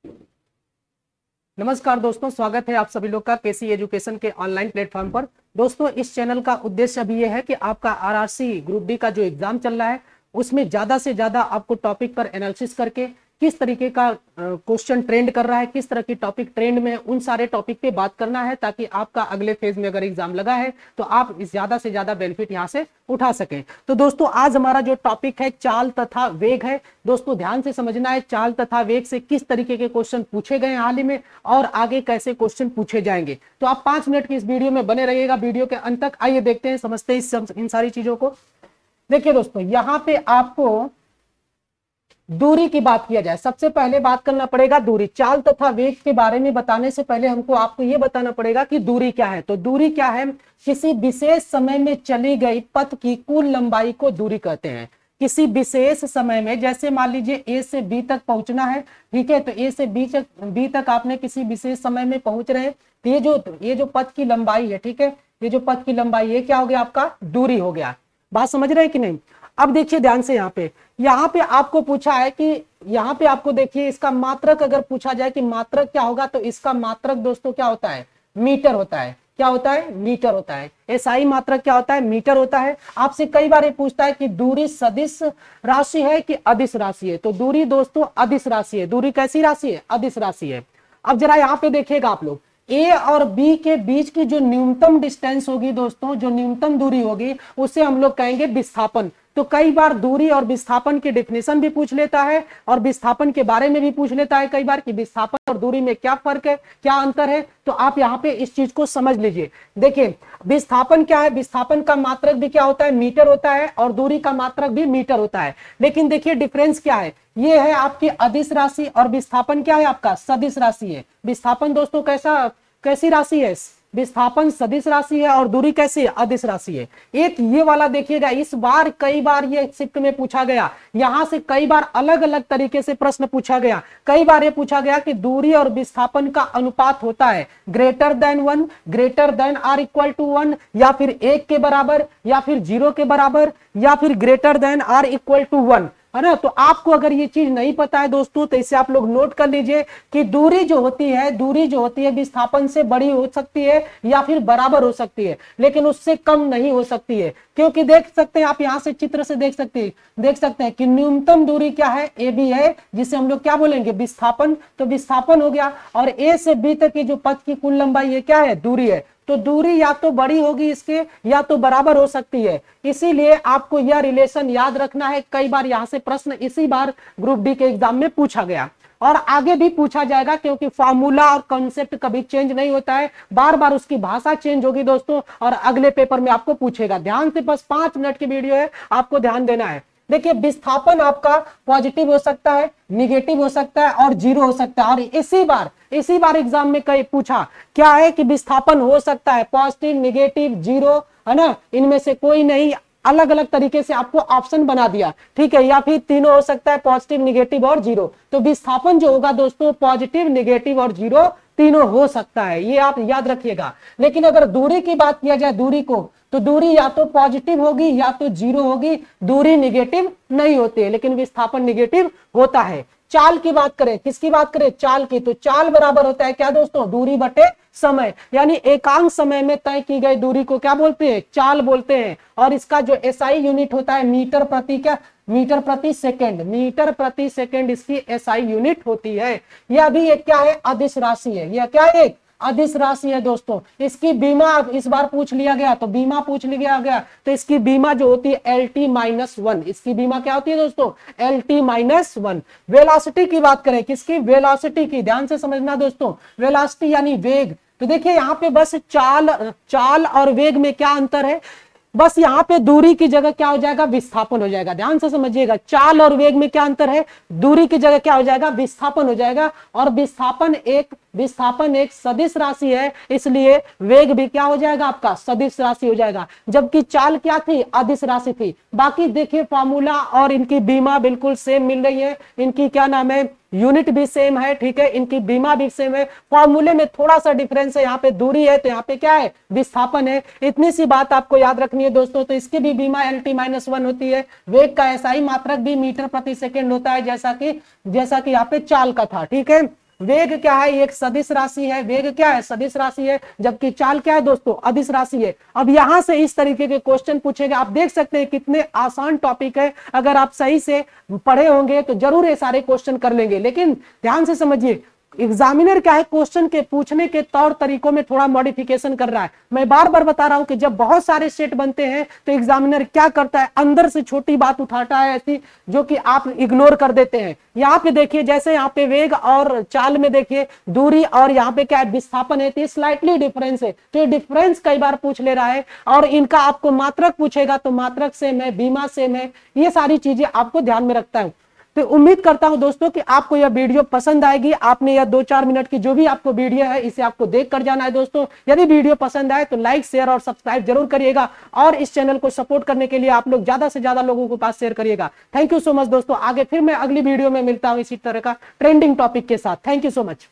नमस्कार दोस्तों, स्वागत है आप सभी लोग का केसी एजुकेशन के ऑनलाइन प्लेटफॉर्म पर। दोस्तों, इस चैनल का उद्देश्य अभी यह है कि आपका आरआरसी ग्रुप डी का जो एग्जाम चल रहा है उसमें ज्यादा से ज्यादा आपको टॉपिक पर एनालिसिस करके किस तरीके का क्वेश्चन ट्रेंड कर रहा है, किस तरह की टॉपिक ट्रेंड में, उन सारे टॉपिक पे बात करना है ताकि आपका अगले फेज में अगर एग्जाम लगा है तो आप ज्यादा से ज्यादा बेनिफिट यहां से उठा सकें। तो दोस्तों, आज हमारा जो टॉपिक है चाल तथा वेग है। दोस्तों, ध्यान से समझना है चाल तथा वेग से किस तरीके के क्वेश्चन पूछे गए हाल ही में और आगे कैसे क्वेश्चन पूछे जाएंगे। तो आप 5 मिनट की इस वीडियो में बने रहिएगा वीडियो के अंत तक। आइए देखते हैं, समझते हैं इन सारी चीजों को। देखिए दोस्तों, यहां पे आपको दूरी की बात किया जाए, सबसे पहले बात करना पड़ेगा दूरी। चाल तथा वेग के बारे में बताने से पहले हमको आपको यह बताना पड़ेगा कि दूरी क्या है। तो दूरी क्या है? किसी विशेष समय में चली गई पथ की कुल लंबाई को दूरी कहते हैं। किसी विशेष समय में, जैसे मान लीजिए ए से बी तक पहुंचना है, ठीक है, तो ए से बी तक आपने किसी विशेष समय में पहुंच रहे हैं, तो ये जो पथ की लंबाई है, ठीक है, ये जो पथ की लंबाई, ये क्या हो गया? आपका दूरी हो गया। बात समझ रहे हैं कि नहीं? अब देखिए ध्यान से, यहाँ पे आपको पूछा है कि यहाँ पे आपको देखिए इसका मात्रक अगर पूछा जाए कि मात्रक क्या होगा, तो इसका मात्रक दोस्तों क्या होता है? मीटर होता है। क्या होता है? मीटर होता है। एसआई मात्रक क्या होता है? मीटर होता है। आपसे कई बार ये पूछता है कि दूरी सदिश राशि है कि अदिश राशि है। तो दूरी दोस्तों अदिश राशि है। दूरी कैसी राशि है? अदिश राशि है। अब जरा यहाँ पे देखिएगा आप लोग, ए और बी के बीच की जो न्यूनतम डिस्टेंस होगी दोस्तों, जो न्यूनतम दूरी होगी, उसे हम लोग कहेंगे विस्थापन। तो कई बार दूरी और विस्थापन की डेफिनेशन भी पूछ लेता है और विस्थापन के बारे में भी पूछ लेता है कई बार कि विस्थापन और दूरी में क्या फर्क है, क्या अंतर है। तो आप यहाँ पे इस चीज को समझ लीजिए। देखिए, विस्थापन क्या है? विस्थापन का मात्रक भी क्या होता है? मीटर होता है, और दूरी का मात्रक भी मीटर होता है। लेकिन देखिए डिफरेंस क्या है? ये है आपकी अदिश राशि और विस्थापन क्या है? आपका सदिश राशि है। विस्थापन दोस्तों कैसी राशि है? विस्थापन सदिश राशि है और दूरी कैसी है? अदिश राशि है। एक ये वाला देखिएगा, इस बार कई बार ये शिफ्ट में पूछा गया, यहां से कई बार अलग अलग तरीके से प्रश्न पूछा गया। कई बार ये पूछा गया कि दूरी और विस्थापन का अनुपात होता है greater than 1, greater than or equal to 1, या फिर 1 के बराबर, या फिर 0 के बराबर, या फिर greater than or equal to 1, है ना। तो आपको अगर ये चीज नहीं पता है दोस्तों, तो इसे आप लोग नोट कर लीजिए कि दूरी जो होती है विस्थापन से बड़ी हो सकती है या फिर बराबर हो सकती है, लेकिन उससे कम नहीं हो सकती है। क्योंकि देख सकते हैं आप, यहां से चित्र से देख सकते हैं कि न्यूनतम दूरी क्या है? ए बी है, जिसे हम लोग क्या बोलेंगे? विस्थापन। तो विस्थापन हो गया, और ए से बी तक की जो पथ की कुल लंबाई है क्या है? दूरी है। तो दूरी या तो बड़ी होगी इसके, या तो बराबर हो सकती है। इसीलिए आपको यह रिलेशन याद रखना है। कई बार यहां से प्रश्न इसी बार ग्रुप डी के एग्जाम में पूछा गया और आगे भी पूछा जाएगा, क्योंकि फॉर्मूला और कॉन्सेप्ट कभी चेंज नहीं होता है, बार बार उसकी भाषा चेंज होगी दोस्तों, और अगले पेपर में आपको पूछेगा। ध्यान से, बस 5 मिनट की वीडियो है, आपको ध्यान देना है। देखिए, विस्थापन आपका पॉजिटिव हो सकता है, निगेटिव हो सकता है और 0 हो सकता है। और इसी बार एग्जाम में कई पूछा क्या है कि विस्थापन हो सकता है पॉजिटिव, निगेटिव, 0, है ना, इनमें से कोई नहीं। अलग अलग तरीके से आपको ऑप्शन बना दिया, ठीक है, या फिर तीनों हो सकता है, पॉजिटिव, निगेटिव और 0। तो विस्थापन जो होगा दोस्तों, पॉजिटिव, निगेटिव और 0 तीनों हो सकता है, ये आप याद रखिएगा। लेकिन अगर दूरी की बात किया जाए, दूरी को, तो दूरी या तो पॉजिटिव होगी या तो 0 होगी। दूरी निगेटिव नहीं होती है, लेकिन विस्थापन निगेटिव होता है। चाल की बात करें, किसकी बात करें? चाल की। तो चाल बराबर होता है क्या दोस्तों? दूरी बटे समय, यानी एकांक समय में तय की गई दूरी को क्या बोलते हैं? चाल बोलते हैं। और इसका जो एसआई यूनिट होता है मीटर प्रति सेकेंड, मीटर प्रति सेकेंड इसकी एसआई यूनिट होती है। यह भी एक क्या है? अदिश राशि है। यह क्या है? अदिश राशि है दोस्तों। इसकी बीमा इस बार पूछ लिया गया, तो बीमा पूछ लिया गया, तो इसकी बीमा जो होती है LT-1। इसकी बीमा क्या होती है दोस्तों? LT-1। वेलोसिटी की बात करें, किसकी? वेलोसिटी की। ध्यान से समझना दोस्तों, वेलोसिटी यानी वेग। तो देखिए यहाँ पे बस चाल और वेग में क्या अंतर है? बस यहाँ पे दूरी की जगह क्या हो जाएगा? विस्थापन हो जाएगा। ध्यान से समझिएगा, चाल और वेग में क्या अंतर है? दूरी की जगह क्या हो जाएगा? विस्थापन हो जाएगा। और विस्थापन एक सदिश राशि है, इसलिए वेग भी क्या हो जाएगा? आपका सदिश राशि हो जाएगा। जबकि चाल क्या थी? अदिश राशि थी। बाकी देखिए फॉर्मूला और इनकी बीमा बिल्कुल सेम मिल रही है। इनकी क्या नाम है? यूनिट भी सेम है, ठीक है, इनकी बीमा भी सेम है। फॉर्मूले में थोड़ा सा डिफरेंस है, यहाँ पे दूरी है तो यहाँ पे क्या है? विस्थापन है। इतनी सी बात आपको याद रखनी है दोस्तों। तो इसकी भी बीमा LT-1 होती है। वेग का एसआई मात्रक भी मीटर प्रति सेकेंड होता है, जैसा कि यहाँ पे चाल का था, ठीक है। वेग क्या है, एक सदिश राशि है, वेग क्या है, सदिश राशि है, जबकि चाल क्या है दोस्तों, अदिश राशि है। अब यहां से इस तरीके के क्वेश्चन पूछेगा, आप देख सकते हैं कितने आसान टॉपिक है, अगर आप सही से पढ़े होंगे तो जरूर ये सारे क्वेश्चन कर लेंगे। लेकिन ध्यान से समझिए, एग्जामिनर क्या है, क्वेश्चन के पूछने के तौर तरीकों में थोड़ा मॉडिफिकेशन कर रहा है। मैं बार बार बता रहा हूं कि जब बहुत सारे सेट बनते हैं तो एग्जामिनर क्या करता है, अंदर से छोटी बात उठाता है ऐसी जो कि आप इग्नोर कर देते हैं। यहाँ पे देखिए, जैसे यहाँ पे वेग और चाल में देखिए दूरी और यहाँ पे क्या है, विस्थापन है, तो स्लाइटली डिफरेंस है, तो ये डिफरेंस कई बार पूछ ले रहा है। और इनका आपको मात्रक पूछेगा तो मात्रक सेम है, बीमा सेम है, ये सारी चीजें आपको ध्यान में रखता है। तो उम्मीद करता हूं दोस्तों कि आपको यह वीडियो पसंद आएगी। आपने यह 2-4 मिनट की जो भी आपको वीडियो है इसे आपको देख कर जाना है दोस्तों। यदि वीडियो पसंद आए तो लाइक शेयर और सब्सक्राइब जरूर करिएगा, और इस चैनल को सपोर्ट करने के लिए आप लोग ज्यादा से ज्यादा लोगों के पास शेयर करिएगा। थैंक यू सो मच दोस्तों। आगे फिर मैं अगली वीडियो में मिलता हूं इसी तरह का ट्रेंडिंग टॉपिक के साथ। Thank you so much.